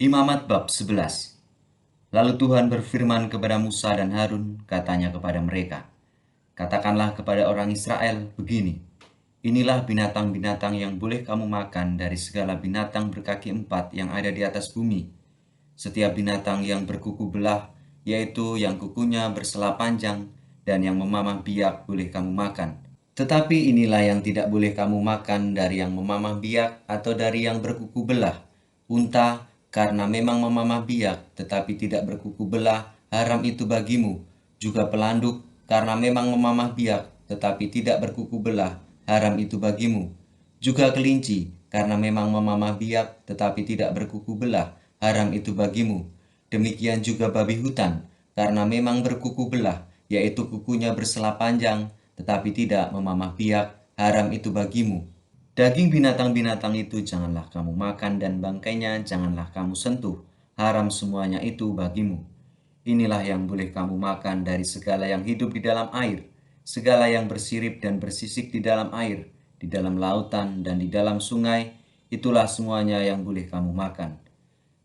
Imamat bab 11. Lalu Tuhan berfirman kepada Musa dan Harun, katanya kepada mereka, katakanlah kepada orang Israel begini, inilah binatang-binatang yang boleh kamu makan dari segala binatang berkaki empat yang ada di atas bumi. Setiap binatang yang berkuku belah, yaitu yang kukunya bersela panjang dan yang memamah biak boleh kamu makan. Tetapi inilah yang tidak boleh kamu makan dari yang memamah biak atau dari yang berkuku belah. Unta, karena memang memamah biak tetapi tidak berkuku belah, haram itu bagimu. Juga pelanduk, karena memang memamah biak tetapi tidak berkuku belah, haram itu bagimu. Juga kelinci, karena memang memamah biak tetapi tidak berkuku belah, haram itu bagimu. Demikian juga babi hutan, karena memang berkuku belah, yaitu kukunya bersela panjang, tetapi tidak memamah biak, haram itu bagimu. Daging binatang-binatang itu janganlah kamu makan dan bangkainya janganlah kamu sentuh, haram semuanya itu bagimu. Inilah yang boleh kamu makan dari segala yang hidup di dalam air, segala yang bersirip dan bersisik di dalam air, di dalam lautan dan di dalam sungai, itulah semuanya yang boleh kamu makan.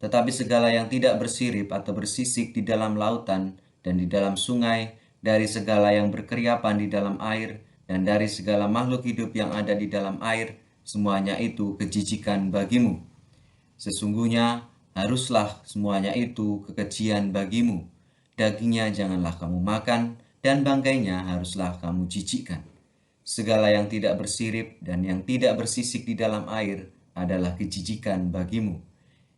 Tetapi segala yang tidak bersirip atau bersisik di dalam lautan dan di dalam sungai, dari segala yang berkeriapan di dalam air, dan dari segala makhluk hidup yang ada di dalam air, semuanya itu kejijikan bagimu. Sesungguhnya haruslah semuanya itu kekejian bagimu. Dagingnya janganlah kamu makan, dan bangkainya haruslah kamu jijikkan. Segala yang tidak bersirip dan yang tidak bersisik di dalam air adalah kejijikan bagimu.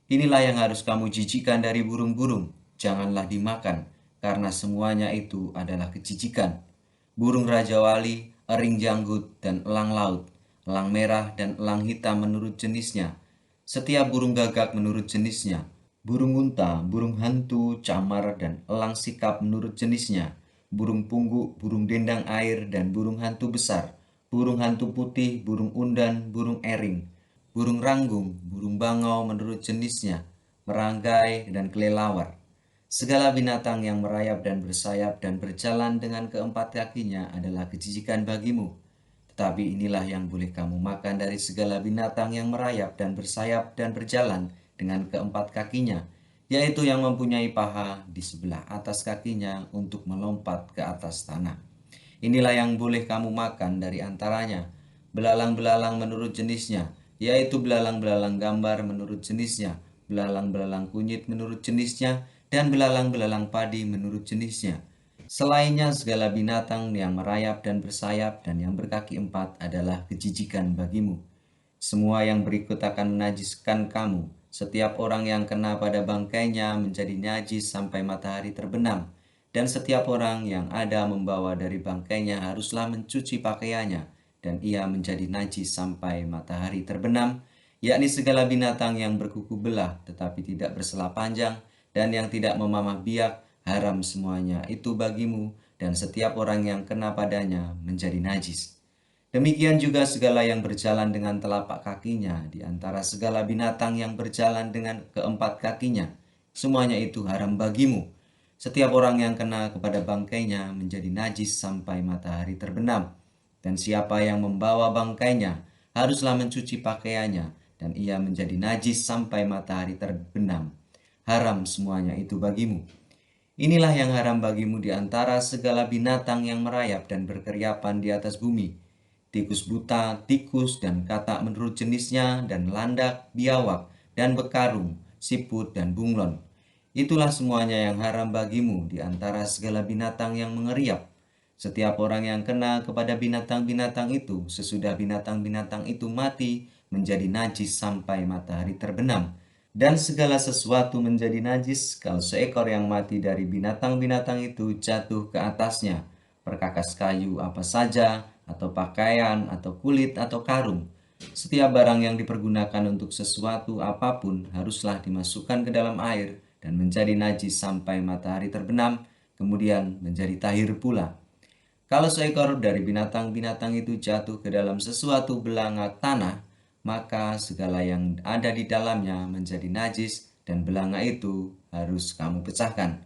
Inilah yang harus kamu jijikkan dari burung-burung, janganlah dimakan, karena semuanya itu adalah kejijikan. Burung rajawali, ering janggut, dan elang laut, elang merah dan elang hitam menurut jenisnya. Setiap burung gagak menurut jenisnya. Burung unta, burung hantu, camar, dan elang sikap menurut jenisnya. Burung pungguk, burung dendang air, dan burung hantu besar. Burung hantu putih, burung undan, burung ering, burung ranggung, burung bangau menurut jenisnya, meranggai, dan kelelawar. Segala binatang yang merayap dan bersayap dan berjalan dengan keempat kakinya adalah kejijikan bagimu. Tetapi inilah yang boleh kamu makan dari segala binatang yang merayap dan bersayap dan berjalan dengan keempat kakinya, yaitu yang mempunyai paha di sebelah atas kakinya untuk melompat ke atas tanah. Inilah yang boleh kamu makan dari antaranya, belalang-belalang menurut jenisnya, yaitu belalang-belalang gambar menurut jenisnya, belalang-belalang kunyit menurut jenisnya, dan belalang-belalang padi menurut jenisnya. Selainnya segala binatang yang merayap dan bersayap dan yang berkaki empat adalah kejijikan bagimu. Semua yang berikut akan menajiskan kamu. Setiap orang yang kena pada bangkainya menjadi najis sampai matahari terbenam. Dan setiap orang yang ada membawa dari bangkainya haruslah mencuci pakaiannya. Dan ia menjadi najis sampai matahari terbenam, yakni segala binatang yang berkuku belah tetapi tidak bersela panjang, dan yang tidak memamah biak, haram semuanya itu bagimu, dan setiap orang yang kena padanya menjadi najis. Demikian juga segala yang berjalan dengan telapak kakinya di antara segala binatang yang berjalan dengan keempat kakinya. Semuanya itu haram bagimu. Setiap orang yang kena kepada bangkainya menjadi najis sampai matahari terbenam. Dan siapa yang membawa bangkainya haruslah mencuci pakaiannya, dan ia menjadi najis sampai matahari terbenam. Haram semuanya itu bagimu. Inilah yang haram bagimu di antara segala binatang yang merayap dan berkeriapan di atas bumi, tikus buta, tikus, dan katak menurut jenisnya, dan landak, biawak, dan bekarung, siput, dan bunglon. Itulah semuanya yang haram bagimu di antara segala binatang yang mengeriap. Setiap orang yang kena kepada binatang-binatang itu, sesudah binatang-binatang itu mati, menjadi najis sampai matahari terbenam. Dan segala sesuatu menjadi najis kalau seekor yang mati dari binatang-binatang itu jatuh ke atasnya, perkakas kayu apa saja, atau pakaian, atau kulit, atau karung. Setiap barang yang dipergunakan untuk sesuatu apapun haruslah dimasukkan ke dalam air dan menjadi najis sampai matahari terbenam, kemudian menjadi tahir pula. Kalau seekor dari binatang-binatang itu jatuh ke dalam sesuatu belanga tanah, maka segala yang ada di dalamnya menjadi najis dan belanga itu harus kamu pecahkan.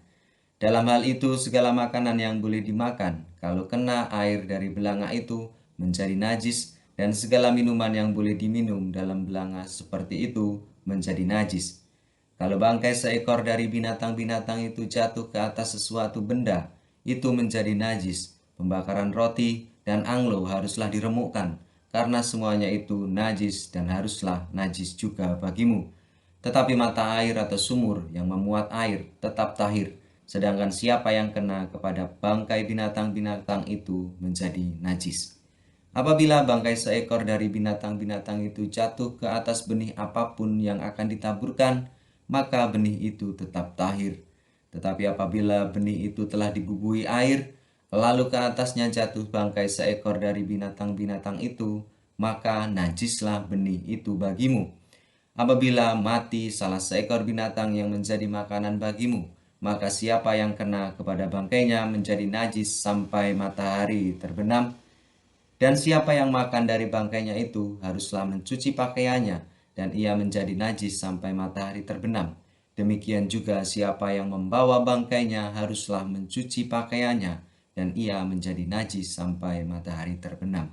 Dalam hal itu segala makanan yang boleh dimakan, kalau kena air dari belanga itu menjadi najis, dan segala minuman yang boleh diminum dalam belanga seperti itu menjadi najis. Kalau bangkai seekor dari binatang-binatang itu jatuh ke atas sesuatu benda, itu menjadi najis. Pembakaran roti dan anglo haruslah diremukkan, karena semuanya itu najis dan haruslah najis juga bagimu. Tetapi mata air atau sumur yang memuat air tetap tahir, sedangkan siapa yang kena kepada bangkai binatang-binatang itu menjadi najis. Apabila bangkai seekor dari binatang-binatang itu jatuh ke atas benih apapun yang akan ditaburkan, maka benih itu tetap tahir. Tetapi apabila benih itu telah dibubuhi air, lalu ke atasnya jatuh bangkai seekor dari binatang-binatang itu, maka najislah benih itu bagimu. Apabila mati salah seekor binatang yang menjadi makanan bagimu, maka siapa yang kena kepada bangkainya menjadi najis sampai matahari terbenam. Dan siapa yang makan dari bangkainya itu haruslah mencuci pakaiannya, dan ia menjadi najis sampai matahari terbenam. Demikian juga siapa yang membawa bangkainya haruslah mencuci pakaiannya, dan ia menjadi najis sampai matahari terbenam.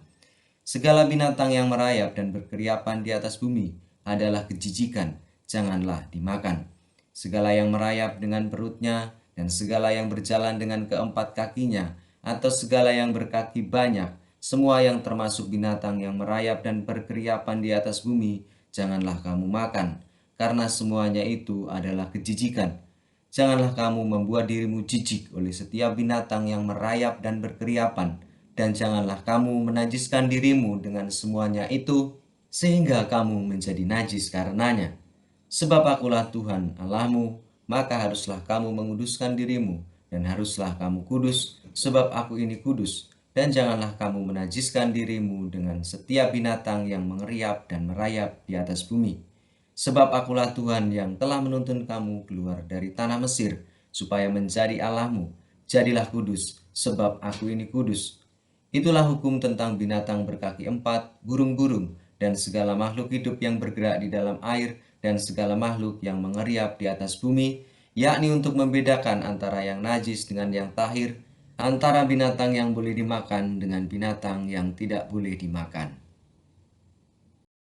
Segala binatang yang merayap dan berkeriapan di atas bumi adalah kejijikan, janganlah dimakan. Segala yang merayap dengan perutnya dan segala yang berjalan dengan keempat kakinya atau segala yang berkaki banyak, semua yang termasuk binatang yang merayap dan berkeriapan di atas bumi, janganlah kamu makan, karena semuanya itu adalah kejijikan. Janganlah kamu membuat dirimu jijik oleh setiap binatang yang merayap dan berkeriapan, dan janganlah kamu menajiskan dirimu dengan semuanya itu, sehingga kamu menjadi najis karenanya. Sebab akulah Tuhan Allahmu, maka haruslah kamu menguduskan dirimu, dan haruslah kamu kudus, sebab aku ini kudus. Dan janganlah kamu menajiskan dirimu dengan setiap binatang yang mengeriap dan merayap di atas bumi. Sebab akulah Tuhan yang telah menuntun kamu keluar dari tanah Mesir, supaya menjadi Allahmu. Jadilah kudus, sebab aku ini kudus. Itulah hukum tentang binatang berkaki empat, burung-burung, dan segala makhluk hidup yang bergerak di dalam air, dan segala makhluk yang mengeriap di atas bumi, yakni untuk membedakan antara yang najis dengan yang tahir, antara binatang yang boleh dimakan dengan binatang yang tidak boleh dimakan.